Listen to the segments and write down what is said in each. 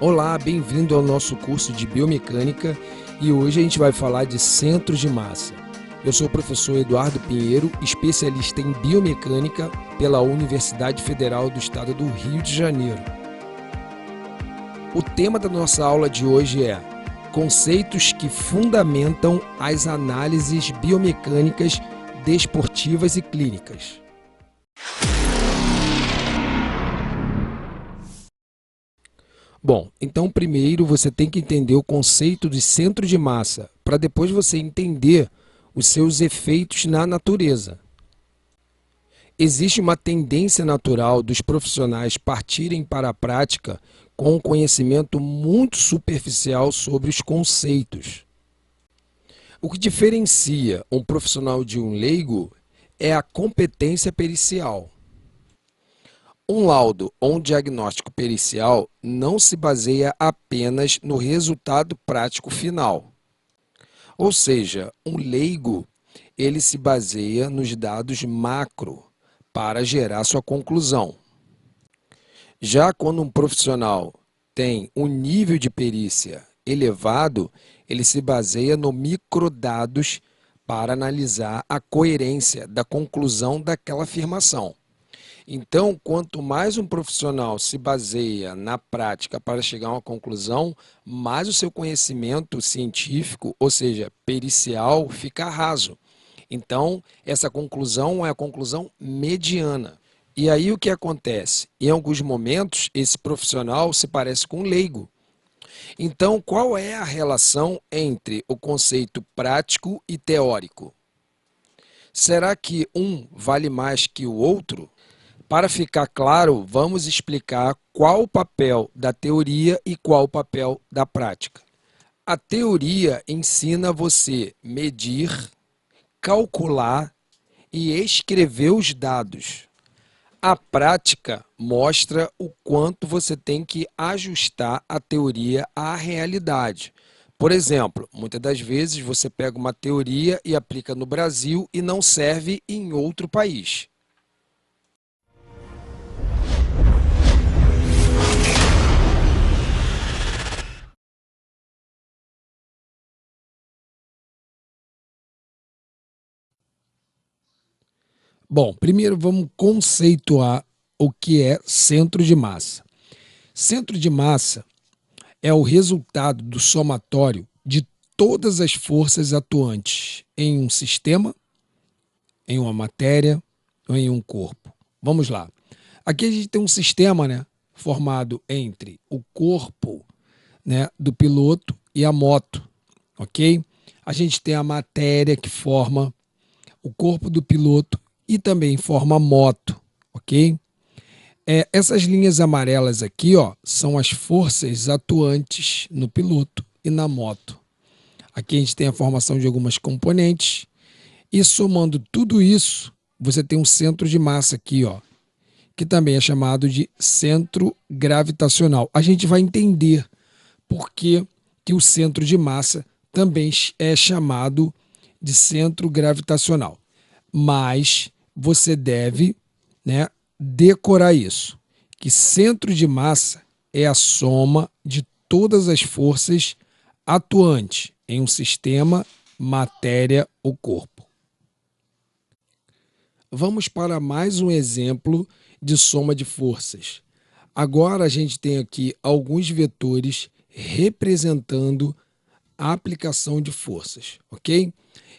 Olá, bem-vindo ao nosso curso de Biomecânica e hoje a gente vai falar de centros de massa. Eu sou o professor Eduardo Pinheiro, especialista em Biomecânica pela Universidade Federal do Estado do Rio de Janeiro. O tema da nossa aula de hoje é conceitos que fundamentam as análises biomecânicas desportivas e clínicas. Bom, então primeiro você tem que entender o conceito de centro de massa, para depois você entender os seus efeitos na natureza. Existe uma tendência natural dos profissionais partirem para a prática com um conhecimento muito superficial sobre os conceitos. O que diferencia um profissional de um leigo é a competência pericial. Um laudo ou um diagnóstico pericial não se baseia apenas no resultado prático final. Ou seja, um leigo, ele se baseia nos dados macro para gerar sua conclusão. Já quando um profissional tem um nível de perícia elevado, ele se baseia no microdados para analisar a coerência da conclusão daquela afirmação. Então, quanto mais um profissional se baseia na prática para chegar a uma conclusão, mais o seu conhecimento científico, ou seja, pericial, fica raso. Então, essa conclusão é a conclusão mediana. E aí o que acontece? Em alguns momentos, esse profissional se parece com um leigo. Então, qual é a relação entre o conceito prático e teórico? Será que um vale mais que o outro? Para ficar claro, vamos explicar qual o papel da teoria e qual o papel da prática. A teoria ensina você medir, calcular e escrever os dados. A prática mostra o quanto você tem que ajustar a teoria à realidade. Por exemplo, muitas das vezes você pega uma teoria e aplica no Brasil e não serve em outro país. Bom, primeiro vamos conceituar o que é centro de massa. Centro de massa é o resultado do somatório de todas as forças atuantes em um sistema, em uma matéria ou em um corpo. Vamos lá. Aqui a gente tem um sistema, formado entre o corpo, do piloto e a moto, ok? A gente tem a matéria que forma o corpo do piloto e também forma a moto, ok? Essas linhas amarelas aqui, ó, são as forças atuantes no piloto e na moto. Aqui a gente tem a formação de algumas componentes e somando tudo isso, você tem um centro de massa aqui, ó, que também é chamado de centro gravitacional. A gente vai entender por que o centro de massa também é chamado de centro gravitacional. Mas você deve, decorar isso, que centro de massa é a soma de todas as forças atuantes em um sistema, matéria ou corpo. Vamos para mais um exemplo de soma de forças. Agora a gente tem aqui alguns vetores representando a aplicação de forças, ok?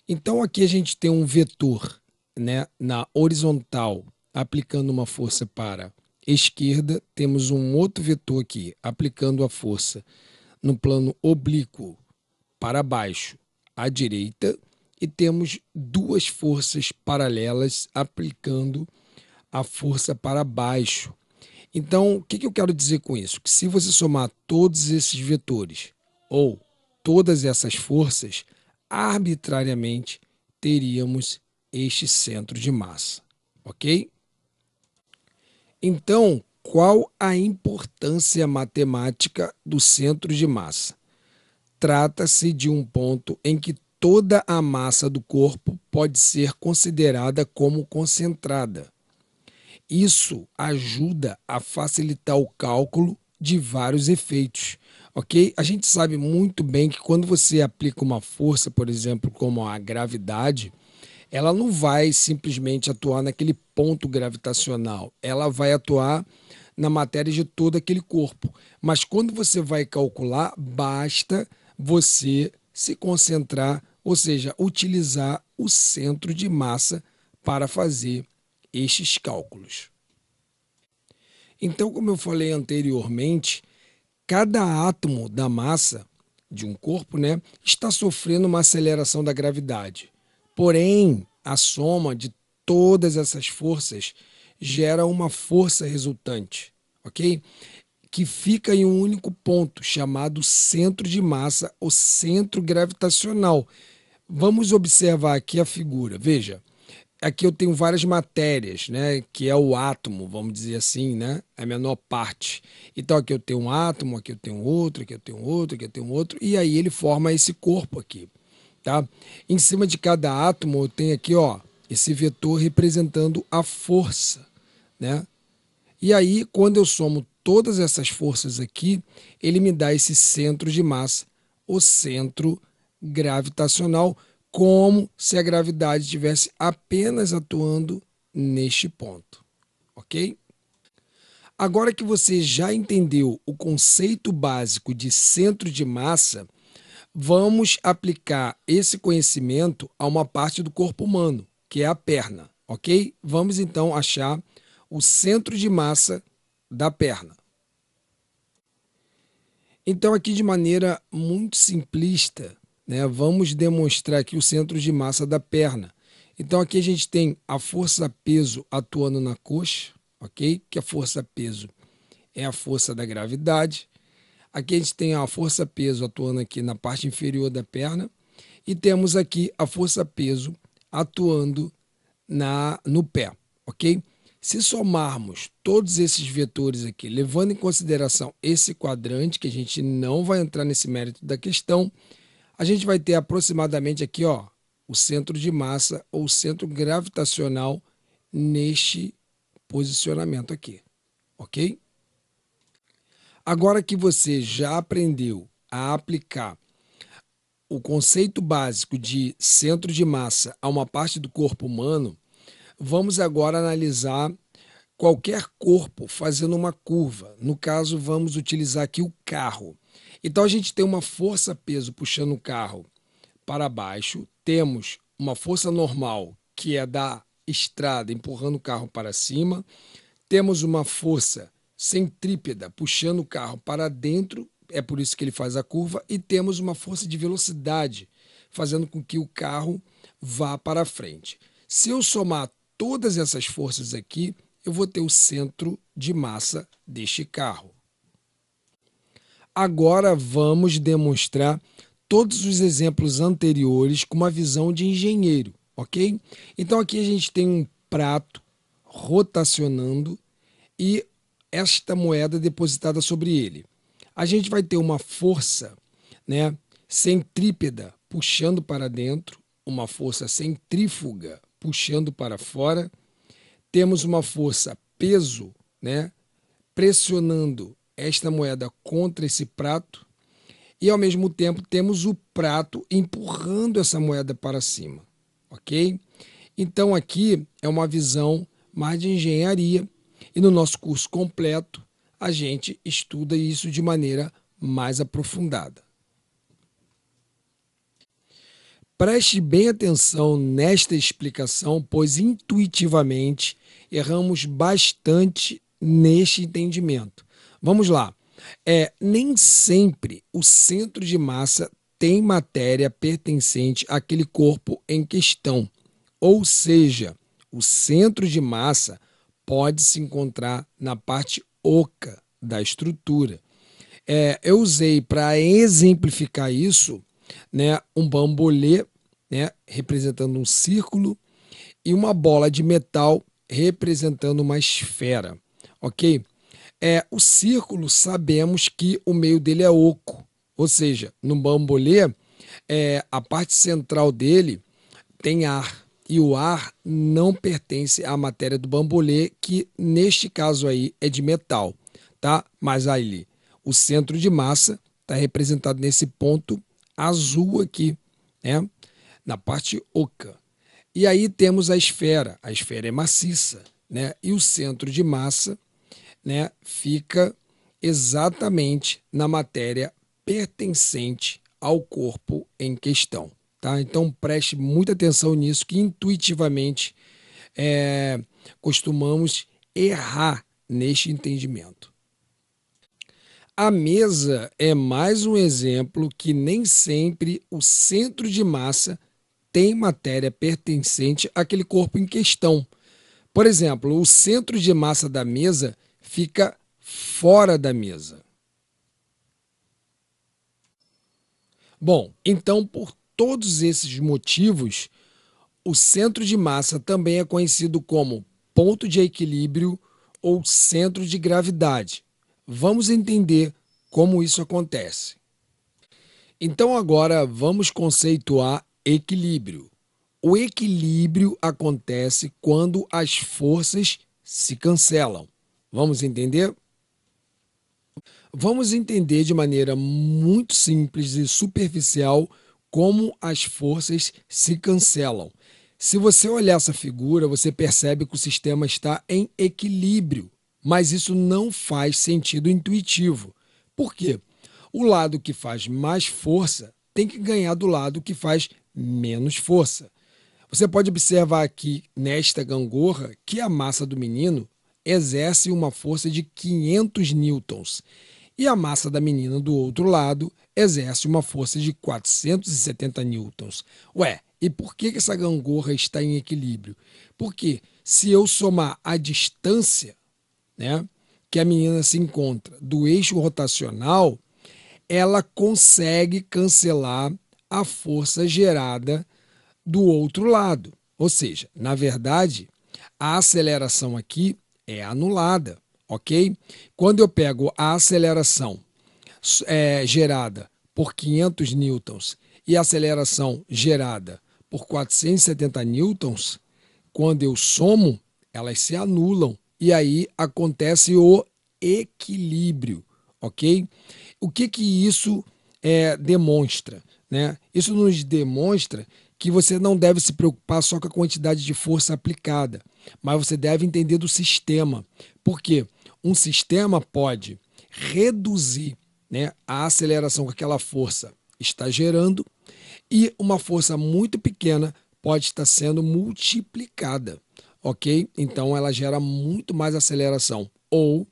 Então aqui a gente tem um vetor, na horizontal, aplicando uma força para esquerda, temos um outro vetor aqui, aplicando a força no plano oblíquo para baixo, à direita, e temos duas forças paralelas aplicando a força para baixo. Então, o que eu quero dizer com isso? Que se você somar todos esses vetores ou todas essas forças, arbitrariamente teríamos este centro de massa, ok? Então, qual a importância matemática do centro de massa? Trata-se de um ponto em que toda a massa do corpo pode ser considerada como concentrada. Isso ajuda a facilitar o cálculo de vários efeitos, ok? A gente sabe muito bem que quando você aplica uma força, por exemplo, como a gravidade, ela não vai simplesmente atuar naquele ponto gravitacional, ela vai atuar na matéria de todo aquele corpo. Mas quando você vai calcular, basta você se concentrar, ou seja, utilizar o centro de massa para fazer estes cálculos. Então, como eu falei anteriormente, cada átomo da massa de um corpo, né, está sofrendo uma aceleração da gravidade. Porém, a soma de todas essas forças gera uma força resultante, ok? Que fica em um único ponto, chamado centro de massa ou centro gravitacional. Vamos observar aqui a figura. Veja, aqui eu tenho várias matérias, né, que é o átomo, vamos dizer assim, né, a menor parte. Então aqui eu tenho um átomo, aqui eu tenho outro, aqui eu tenho outro, aqui eu tenho outro, e aí ele forma esse corpo aqui, tá? Em cima de cada átomo eu tenho aqui, ó, esse vetor representando a força, né? E aí, quando eu somo todas essas forças aqui, ele me dá esse centro de massa, o centro gravitacional, como se a gravidade estivesse apenas atuando neste ponto, ok? Agora que você já entendeu o conceito básico de centro de massa, vamos aplicar esse conhecimento a uma parte do corpo humano, que é a perna, ok? Vamos então achar o centro de massa da perna. Então, aqui de maneira muito simplista, né, vamos demonstrar aqui o centro de massa da perna. Então, aqui a gente tem a força-peso atuando na coxa, ok? Que a força-peso é a força da gravidade. Aqui a gente tem a força-peso atuando aqui na parte inferior da perna. E temos aqui a força-peso atuando no pé, ok? Se somarmos todos esses vetores aqui, levando em consideração esse quadrante, que a gente não vai entrar nesse mérito da questão, a gente vai ter aproximadamente aqui, ó, o centro de massa ou centro gravitacional neste posicionamento aqui, ok? Agora que você já aprendeu a aplicar o conceito básico de centro de massa a uma parte do corpo humano, vamos agora analisar qualquer corpo fazendo uma curva. No caso, vamos utilizar aqui o carro. Então, a gente tem uma força-peso puxando o carro para baixo, temos uma força normal, que é da estrada, empurrando o carro para cima, temos uma força centrípeta puxando o carro para dentro, é por isso que ele faz a curva, e temos uma força de velocidade, fazendo com que o carro vá para frente. Se eu somar todas essas forças aqui, eu vou ter o centro de massa deste carro. Agora vamos demonstrar todos os exemplos anteriores com uma visão de engenheiro, ok? Então aqui a gente tem um prato rotacionando e esta moeda depositada sobre ele. A gente vai ter uma força, né, centrípeta puxando para dentro, uma força centrífuga puxando para fora, temos uma força peso, né, pressionando esta moeda contra esse prato e ao mesmo tempo temos o prato empurrando essa moeda para cima, ok? Então aqui é uma visão mais de engenharia e no nosso curso completo a gente estuda isso de maneira mais aprofundada. Preste bem atenção nesta explicação, pois intuitivamente erramos bastante neste entendimento. Vamos lá. Nem sempre o centro de massa tem matéria pertencente àquele corpo em questão. Ou seja, o centro de massa pode se encontrar na parte oca da estrutura. Eu usei para exemplificar isso, né, um bambolê, né, representando um círculo e uma bola de metal representando uma esfera, ok? O círculo, sabemos que o meio dele é oco, ou seja, no bambolê, a parte central dele tem ar, e o ar não pertence à matéria do bambolê, que neste caso aí é de metal, tá? Mas ali O centro de massa está representado nesse ponto azul aqui, né? Na parte oca. E aí temos a esfera é maciça, né? E o centro de massa, né, fica exatamente na matéria pertencente ao corpo em questão. Tá? Então preste muita atenção nisso, que intuitivamente é, costumamos errar neste entendimento. A mesa é mais um exemplo que nem sempre o centro de massa tem matéria pertencente àquele corpo em questão. Por exemplo, o centro de massa da mesa fica fora da mesa. Bom, então, por todos esses motivos, o centro de massa também é conhecido como ponto de equilíbrio ou centro de gravidade. Vamos entender como isso acontece. Então, agora vamos conceituar equilíbrio. O equilíbrio acontece quando as forças se cancelam. Vamos entender? Vamos entender de maneira muito simples e superficial como as forças se cancelam. Se você olhar essa figura, você percebe que o sistema está em equilíbrio, mas isso não faz sentido intuitivo. Por quê? O lado que faz mais força tem que ganhar do lado que faz menos força. Você pode observar aqui nesta gangorra que a massa do menino exerce uma força de 500 newtons e a massa da menina do outro lado exerce uma força de 470 newtons. Ué, e por que essa gangorra está em equilíbrio? Porque se eu somar a distância, né, que a menina se encontra do eixo rotacional, ela consegue cancelar a força gerada do outro lado. Ou seja, na verdade, a aceleração aqui é anulada, ok? Quando eu pego a aceleração gerada por 500 newtons e a aceleração gerada por 470 newtons, quando eu somo, elas se anulam e aí acontece o equilíbrio, ok? O que isso demonstra? Né? Isso nos demonstra que você não deve se preocupar só com a quantidade de força aplicada, mas você deve entender do sistema. Por quê? Um sistema pode reduzir, né, a aceleração que aquela força está gerando e uma força muito pequena pode estar sendo multiplicada, ok? Então ela gera muito mais aceleração. Ou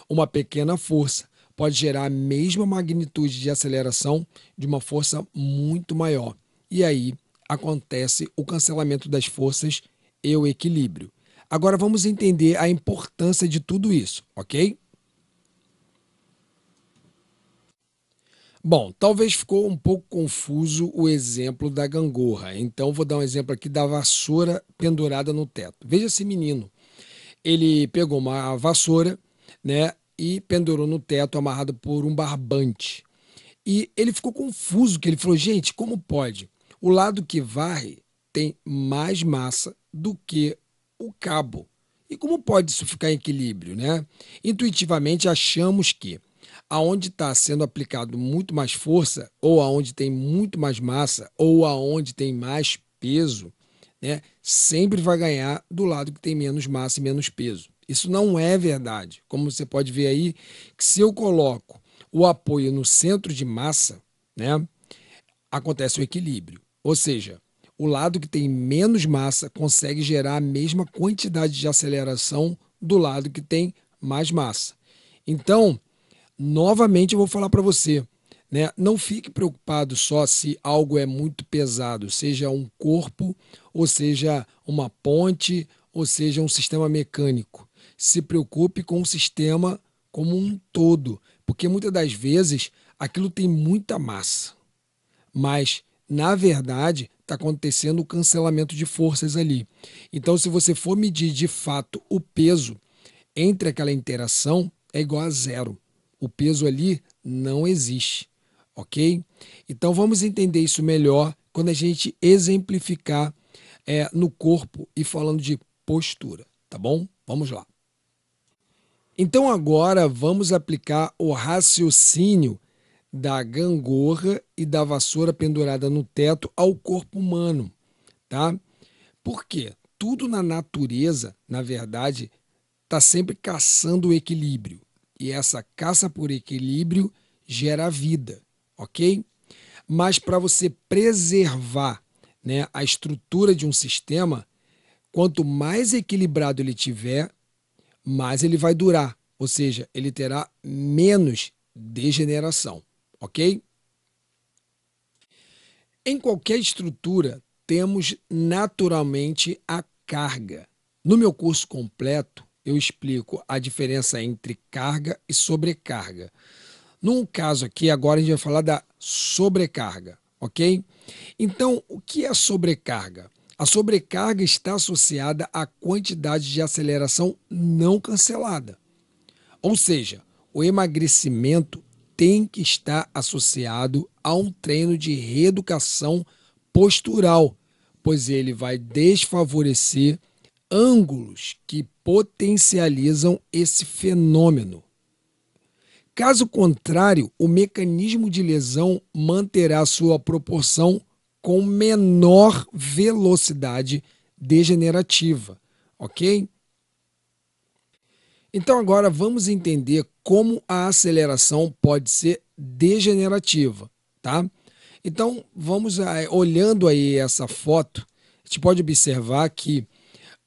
uma pequena força pode gerar a mesma magnitude de aceleração de uma força muito maior. E aí acontece o cancelamento das forças e o equilíbrio. Agora vamos entender a importância de tudo isso, ok? Bom, talvez ficou um pouco confuso o exemplo da gangorra, então vou dar um exemplo aqui da vassoura pendurada no teto. Veja esse menino, ele pegou uma vassoura, né, e pendurou no teto amarrado por um barbante. E ele ficou confuso, que ele falou, gente, como pode? O lado que varre tem mais massa do que o cabo. E como pode isso ficar em equilíbrio, né? Intuitivamente achamos que aonde está sendo aplicado muito mais força, ou aonde tem muito mais massa, ou aonde tem mais peso, né, sempre vai ganhar do lado que tem menos massa e menos peso. Isso não é verdade. Como você pode ver aí, que se eu coloco o apoio no centro de massa, né, acontece o equilíbrio. Ou seja, o lado que tem menos massa consegue gerar a mesma quantidade de aceleração do lado que tem mais massa. Então, novamente eu vou falar para você, né? Não fique preocupado só se algo é muito pesado, seja um corpo, ou seja uma ponte, ou seja um sistema mecânico. Se preocupe com o sistema como um todo, porque muitas das vezes aquilo tem muita massa, mas na verdade está acontecendo o cancelamento de forças ali. Então, se você for medir de fato o peso entre aquela interação, é igual a zero. O peso ali não existe, ok? Então vamos entender isso melhor quando a gente exemplificar no corpo e falando de postura, tá bom? Vamos lá. Então agora vamos aplicar o raciocínio da gangorra e da vassoura pendurada no teto ao corpo humano, tá? Por quê? Tudo na natureza, na verdade, está sempre caçando o equilíbrio. E essa caça por equilíbrio gera vida, ok? Mas para você preservar, né, a estrutura de um sistema, quanto mais equilibrado ele tiver, mais ele vai durar. Ou seja, ele terá menos degeneração, ok? Em qualquer estrutura, temos naturalmente a carga. No meu curso completo, eu explico a diferença entre carga e sobrecarga. No caso aqui, agora a gente vai falar da sobrecarga, ok? Então, o que é sobrecarga? A sobrecarga está associada à quantidade de aceleração não cancelada. Ou seja, o emagrecimento tem que estar associado a um treino de reeducação postural, pois ele vai desfavorecer ângulos que potencializam esse fenômeno. Caso contrário, o mecanismo de lesão manterá sua proporção com menor velocidade degenerativa, ok? Então agora vamos entender como a aceleração pode ser degenerativa, tá? Então vamos olhando aí essa foto, a gente pode observar que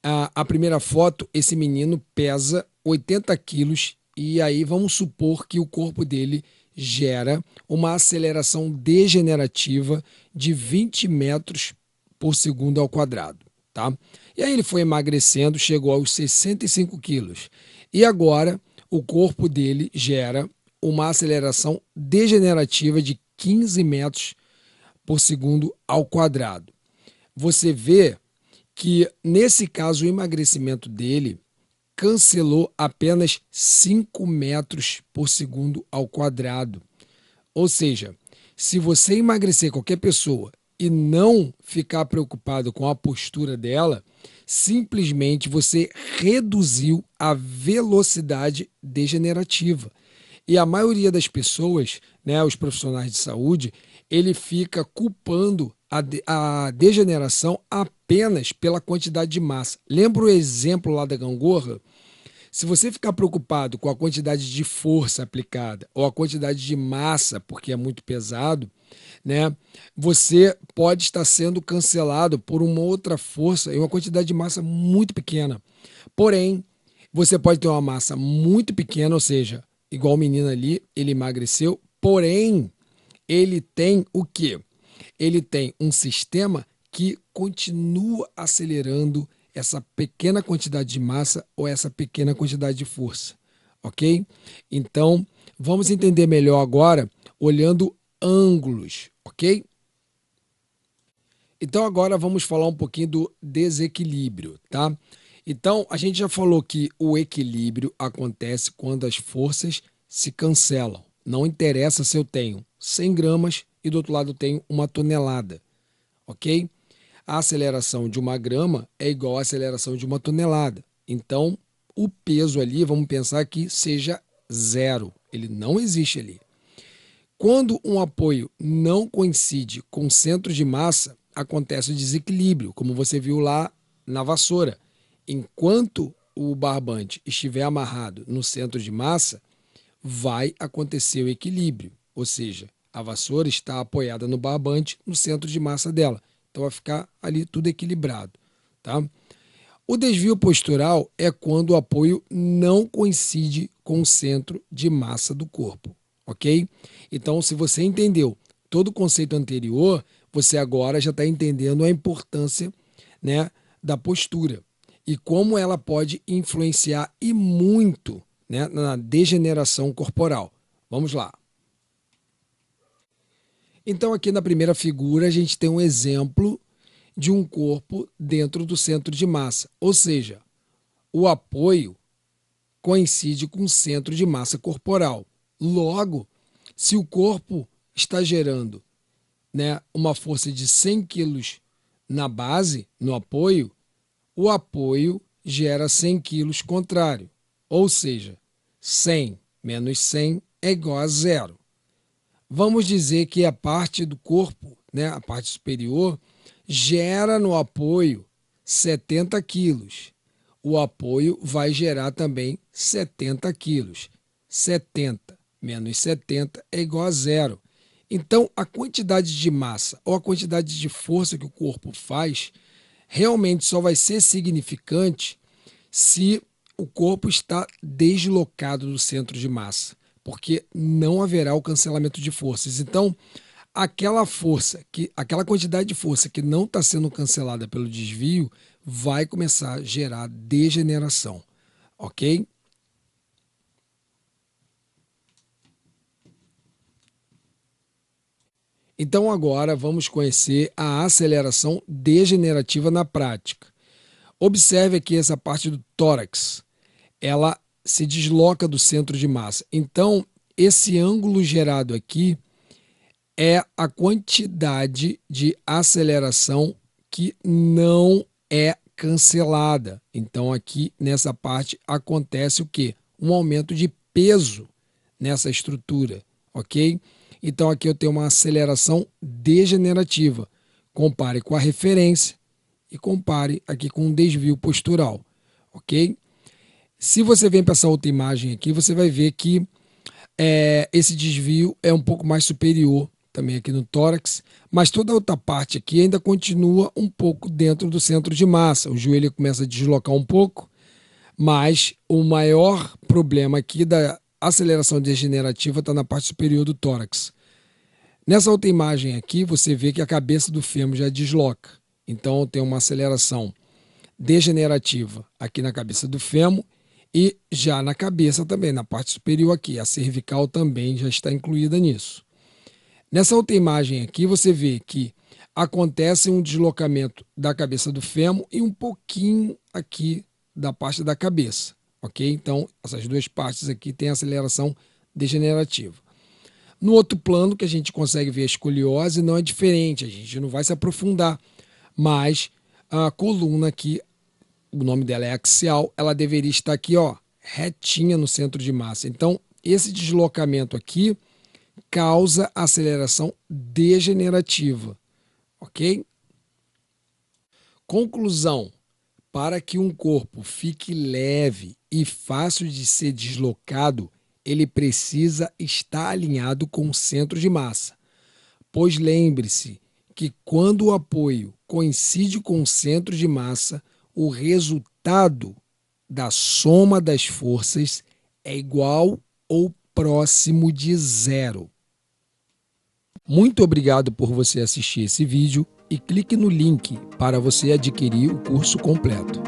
a primeira foto, esse menino pesa 80 quilos e aí vamos supor que o corpo dele gera uma aceleração degenerativa de 20 metros por segundo ao quadrado, tá? E aí ele foi emagrecendo, chegou aos 65 quilos. E agora o corpo dele gera uma aceleração degenerativa de 15 metros por segundo ao quadrado. Você vê que, nesse caso, o emagrecimento dele cancelou apenas 5 metros por segundo ao quadrado. Ou seja, se você emagrecer qualquer pessoa e não ficar preocupado com a postura dela, simplesmente você reduziu a velocidade degenerativa. E a maioria das pessoas, né, os profissionais de saúde, ele fica culpando a degeneração apenas pela quantidade de massa. Lembra o exemplo lá da gangorra? Se você ficar preocupado com a quantidade de força aplicada ou a quantidade de massa, porque é muito pesado, né, você pode estar sendo cancelado por uma outra força e uma quantidade de massa muito pequena. Porém, você pode ter uma massa muito pequena, ou seja, igual o menino ali, ele emagreceu, porém, ele tem o quê? Ele tem um sistema que continua acelerando essa pequena quantidade de massa ou essa pequena quantidade de força, ok? Então, vamos entender melhor agora olhando ângulos, ok? Então, agora vamos falar um pouquinho do desequilíbrio, tá? Então, a gente já falou que o equilíbrio acontece quando as forças se cancelam. Não interessa se eu tenho 100 gramas e do outro lado eu tenho 1 tonelada, ok? A aceleração de 1 grama é igual à aceleração de 1 tonelada. Então, o peso ali, vamos pensar que seja zero. Ele não existe ali. Quando um apoio não coincide com o centro de massa, acontece o desequilíbrio, como você viu lá na vassoura. Enquanto o barbante estiver amarrado no centro de massa, vai acontecer o equilíbrio, ou seja, a vassoura está apoiada no barbante no centro de massa dela. Então vai ficar ali tudo equilibrado, tá? O desvio postural é quando o apoio não coincide com o centro de massa do corpo, ok? Então, se você entendeu todo o conceito anterior, você agora já está entendendo a importância, né, da postura e como ela pode influenciar e muito, né, na degeneração corporal. Vamos lá. Então, aqui na primeira figura, a gente tem um exemplo de um corpo dentro do centro de massa, ou seja, o apoio coincide com o centro de massa corporal. Logo, se o corpo está gerando, né, uma força de 100 quilos na base, no apoio, o apoio gera 100 quilos contrário. Ou seja, 100 menos 100 é igual a zero. Vamos dizer que a parte do corpo, né, a parte superior, gera no apoio 70 quilos. O apoio vai gerar também 70 quilos. 70 menos 70 é igual a zero. Então, a quantidade de massa ou a quantidade de força que o corpo faz realmente só vai ser significante se o corpo está deslocado do centro de massa, porque não haverá o cancelamento de forças. Então, aquela quantidade de força que não está sendo cancelada pelo desvio vai começar a gerar degeneração, ok? Então agora vamos conhecer a aceleração degenerativa na prática. Observe aqui essa parte do tórax, ela se desloca do centro de massa. Então, esse ângulo gerado aqui é a quantidade de aceleração que não é cancelada. Então, aqui nessa parte acontece o quê? Um aumento de peso nessa estrutura, ok? Então, aqui eu tenho uma aceleração degenerativa. Compare com a referência e compare aqui com um desvio postural, ok? Se você vem para essa outra imagem aqui, você vai ver que esse desvio é um pouco mais superior também aqui no tórax, mas toda a outra parte aqui ainda continua um pouco dentro do centro de massa. O joelho começa a deslocar um pouco, mas o maior problema aqui da aceleração degenerativa está na parte superior do tórax. Nessa outra imagem aqui, você vê que a cabeça do fêmur já desloca. Então, tem uma aceleração degenerativa aqui na cabeça do fêmur e já na cabeça também, na parte superior aqui. A cervical também já está incluída nisso. Nessa outra imagem aqui, você vê que acontece um deslocamento da cabeça do fêmur e um pouquinho aqui da parte da cabeça, ok? Então, essas duas partes aqui têm aceleração degenerativa. No outro plano, que a gente consegue ver a escoliose, não é diferente, a gente não vai se aprofundar, mas a coluna aqui, o nome dela é axial, ela deveria estar aqui, ó, retinha no centro de massa. Então, esse deslocamento aqui causa aceleração degenerativa, ok? Conclusão: para que um corpo fique leve e fácil de ser deslocado, ele precisa estar alinhado com o centro de massa. Pois lembre-se que quando o apoio coincide com o centro de massa, o resultado da soma das forças é igual ou próximo de zero. Muito obrigado por você assistir esse vídeo e clique no link para você adquirir o curso completo.